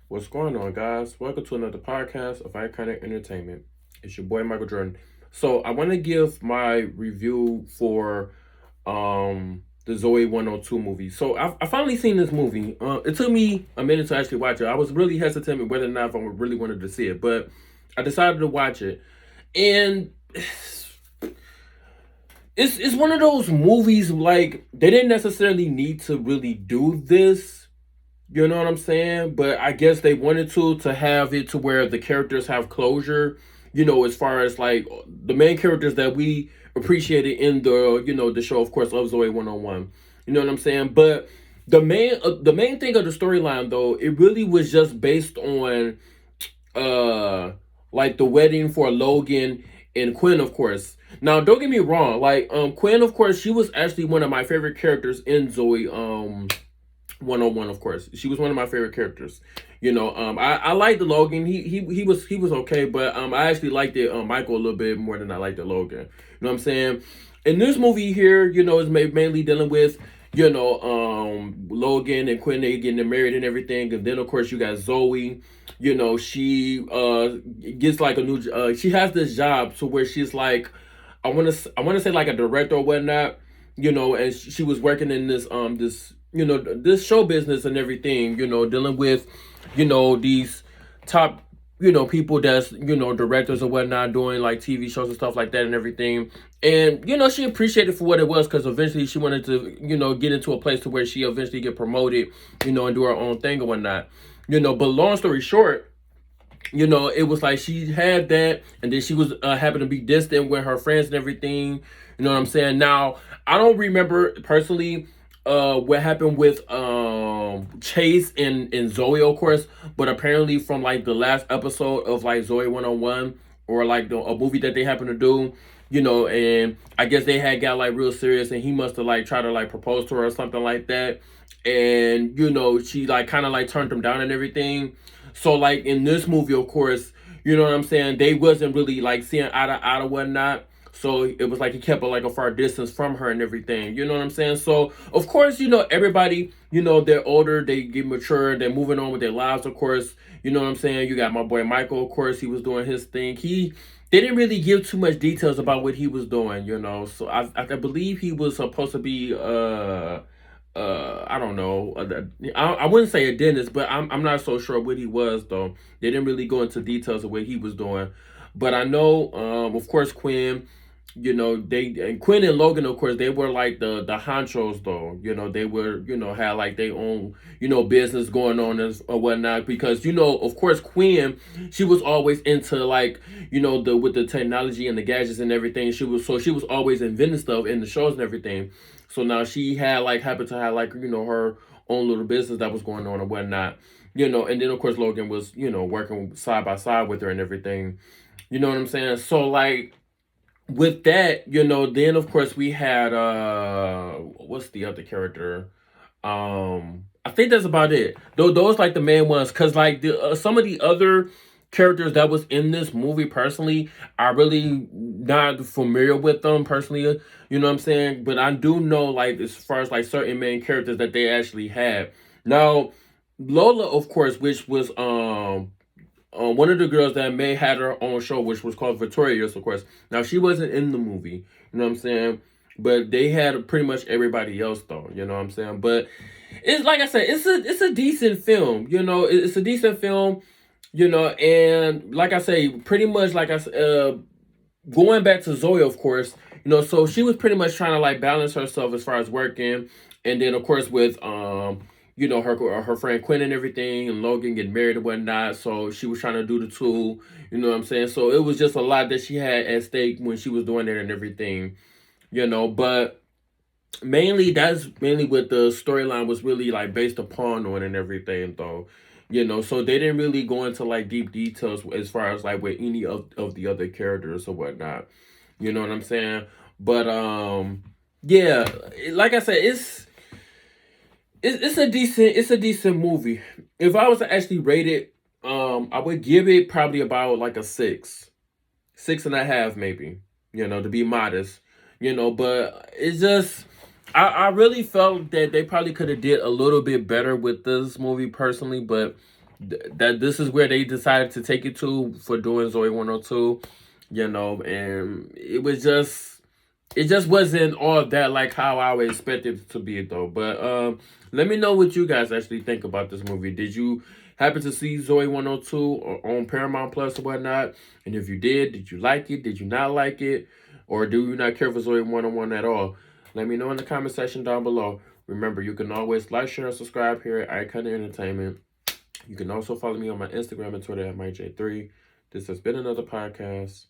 What's going on, guys? Welcome to another podcast of Iconic Entertainment. It's your boy Michael Jordan. So I want to give my review for the Zoey 102 movie. So I finally seen this movie. It took me a minute to actually watch it. I was really hesitant whether or not if I really wanted to see it, but I decided to watch it, and it's one of those movies like they didn't necessarily need to really do this. You know what I'm saying? But I guess they wanted to have it to where the characters have closure. As far as like the main characters that we appreciated in the show, of course, Love Zoe 101. You know what I'm saying? But the main thing of the storyline though, it really was just based on uh like the wedding for Logan and Quinn, of course. Now, don't get me wrong, like Quinn, of course, she was actually one of my favorite characters in Zoe 101, of course. She was one of my favorite characters. I liked the Logan. He was okay, but I actually liked it Michael a little bit more than I liked the Logan. You know what I'm saying? In this movie here, is mainly dealing with Logan and Quinn, they getting married and everything, and then of course you got Zoe. She gets like a new. She has this job to where she's like, I want to say like a director or whatnot. And she was working in this show business and everything. Dealing with these top people that's directors or whatnot, doing like TV shows and stuff like that and everything. And she appreciated for what it was, because eventually she wanted to get into a place to where she eventually get promoted, and do her own thing or whatnot. But long story short, it was like she had that, and then she was happened to be distant with her friends and everything. You know what I'm saying? Now, I don't remember personally what happened with Chase and Zoe, of course, but apparently from like the last episode of like Zoe 101, or like a movie that they happened to do, and I guess they had got like real serious, and he must have like tried to like propose to her or something like that. And she like kind of like turned him down and everything. So like in this movie, of course, you know what I'm saying, they wasn't really like seeing eye to eye or whatnot. So it was like he kept like a far distance from her and everything. You know what I'm saying? So of course, everybody, they're older, they get mature, they're moving on with their lives, of course. You know what I'm saying? You got my boy Michael, of course, he was doing his thing. They didn't really give too much details about what he was doing. So I believe he was supposed to be I don't know. I wouldn't say a dentist, but I'm not so sure what he was though. They didn't really go into details of what he was doing, but I know, of course, Quinn. They and Quinn and Logan, of course, they were like the honchos though. They were had like their own business going on or whatnot, because of course, Quinn, she was always into like the with the technology and the gadgets and everything. She was always inventing stuff in the shows and everything. So now she had like happened to have like her own little business that was going on and whatnot. And then of course Logan was working side by side with her and everything. You know what I'm saying? So like with that, then of course we had what's the other character? I think that's about it. Those like the main ones, cause like some of the other characters that was in this movie personally, I really not familiar with them personally. You know what I'm saying? But I do know like as far as like certain main characters that they actually had. Now, Lola, of course, which was one of the girls that May had her own show, which was called Victorious, of course. Now she wasn't in the movie, you know what I'm saying? But they had pretty much everybody else though, you know what I'm saying? But it's like I said, it's a decent film, it's a decent film, and like I say, pretty much like going back to Zoe, of course, so she was pretty much trying to like balance herself as far as working, and then of course with her friend Quinn and everything, and Logan getting married and whatnot. So she was trying to do the two, you know what I'm saying? So it was just a lot that she had at stake when she was doing it and everything, but that's mainly what the storyline was really like based upon on and everything though. So they didn't really go into like deep details as far as like with any of the other characters or whatnot. You know what I'm saying? But yeah, like I said, it's a decent movie. If I was to actually rate it, I would give it probably about like a 6.5 maybe. To be modest. But it's just I really felt that they probably could have did a little bit better with this movie personally, but that this is where they decided to take it to for doing Zoey 102, and it just wasn't all that like how I would expect it to be though. But let me know what you guys actually think about this movie. Did you happen to see Zoey 102 or on Paramount Plus or whatnot? And if you did you like it? Did you not like it? Or do you not care for Zoey 101 at all? Let me know in the comment section down below. Remember, you can always like, share, and subscribe here at Icon Entertainment. You can also follow me on my Instagram and Twitter at MyJ3. This has been another podcast.